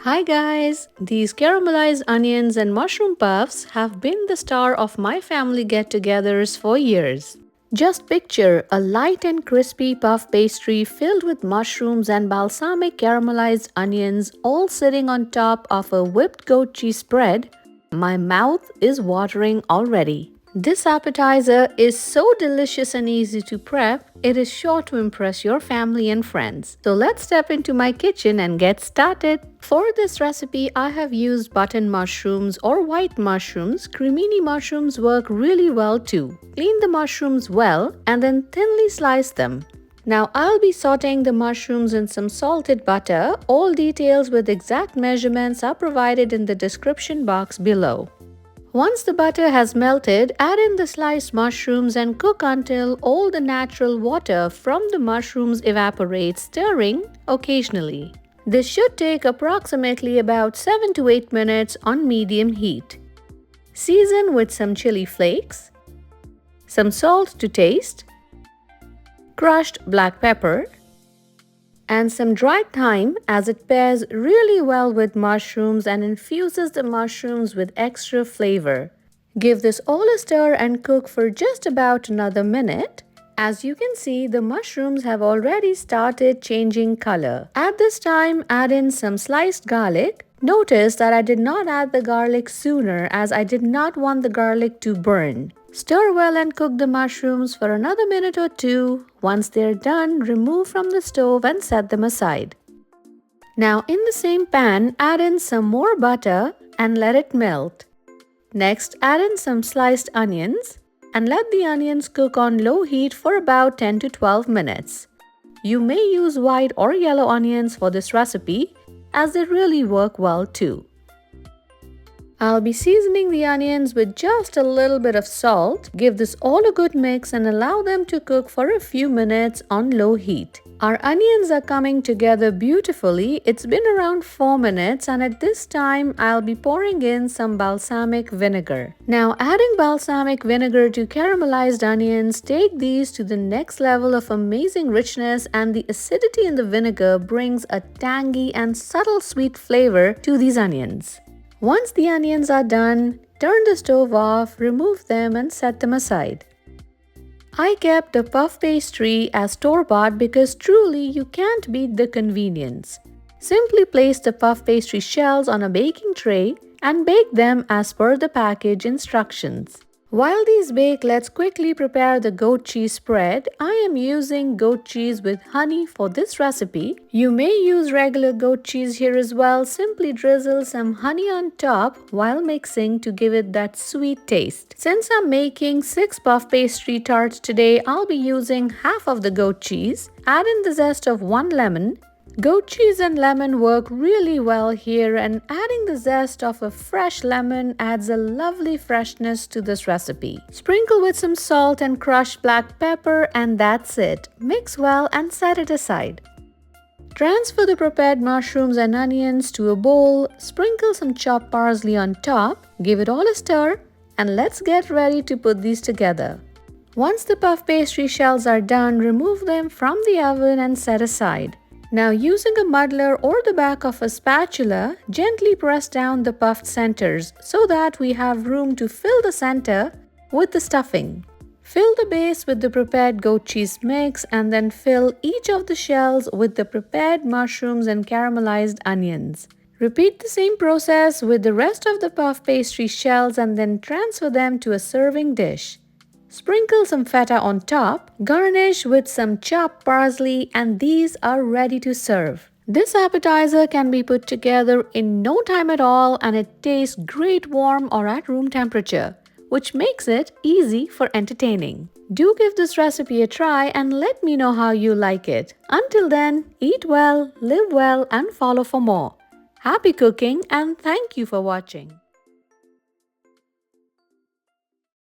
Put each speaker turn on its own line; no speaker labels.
Hi guys! These caramelized onions and mushroom puffs have been the star of my family get-togethers for years. Just picture a light and crispy puff pastry filled with mushrooms and balsamic caramelized onions all sitting on top of a whipped goat cheese spread. My mouth is watering already. This appetizer is so delicious and easy to prep, it is sure to impress your family and friends. So let's step into my kitchen and get started. For this recipe, I have used button mushrooms or white mushrooms. Cremini mushrooms work really well too. Clean the mushrooms well and then thinly slice them. Now I'll be sauteing the mushrooms in some salted butter. All details with exact measurements are provided in the description box below. Once the butter has melted, add in the sliced mushrooms and cook until all the natural water from the mushrooms evaporates, stirring occasionally. This should take approximately about 7 to 8 minutes on medium heat. Season with some chili flakes, some salt to taste, crushed black pepper, and some dried thyme, as it pairs really well with mushrooms and infuses the mushrooms with extra flavor. Give this all a stir and cook for just about another minute. As you can see, the mushrooms have already started changing color. At this time, add in some sliced garlic. Notice that I did not add the garlic sooner as I did not want the garlic to burn. Stir well and cook the mushrooms for another minute or two. Once they're done, remove from the stove and set them aside. Now in the same pan, add in some more butter and let it melt. Next, add in some sliced onions and let the onions cook on low heat for about 10 to 12 minutes. You may use white or yellow onions for this recipe as they really work well too. I'll be seasoning the onions with just a little bit of salt. Give this all a good mix and allow them to cook for a few minutes on low heat. Our onions are coming together beautifully. It's been around 4 minutes and at this time I'll be pouring in some balsamic vinegar. Now adding balsamic vinegar to caramelized onions take these to the next level of amazing richness, and the acidity in the vinegar brings a tangy and subtle sweet flavor to these onions. Once the onions are done, turn the stove off, remove them and set them aside. I kept the puff pastry as store-bought because truly you can't beat the convenience. Simply place the puff pastry shells on a baking tray and bake them as per the package instructions. While these bake, let's quickly prepare the goat cheese spread. I am using goat cheese with honey for this recipe. You may use regular goat cheese here as well. Simply drizzle some honey on top while mixing to give it that sweet taste. Since I'm making 6 puff pastry tarts today, I'll be using half of the goat cheese. Add in the zest of 1 lemon. Goat cheese and lemon work really well here, and adding the zest of a fresh lemon adds a lovely freshness to this recipe. Sprinkle with some salt and crushed black pepper and that's it. Mix well and set it aside. Transfer the prepared mushrooms and onions to a bowl, sprinkle some chopped parsley on top, give it all a stir, and let's get ready to put these together. Once the puff pastry shells are done, remove them from the oven and set aside. Now using a muddler or the back of a spatula, gently press down the puffed centers so that we have room to fill the center with the stuffing. Fill the base with the prepared goat cheese mix and then fill each of the shells with the prepared mushrooms and caramelized onions. Repeat the same process with the rest of the puff pastry shells and then transfer them to a serving dish. Sprinkle some feta on top, garnish with some chopped parsley, and these are ready to serve. This appetizer can be put together in no time at all, and it tastes great warm or at room temperature, which makes it easy for entertaining. Do give this recipe a try and let me know how you like it. Until then, eat well, live well, and follow for more. Happy cooking and thank you for watching.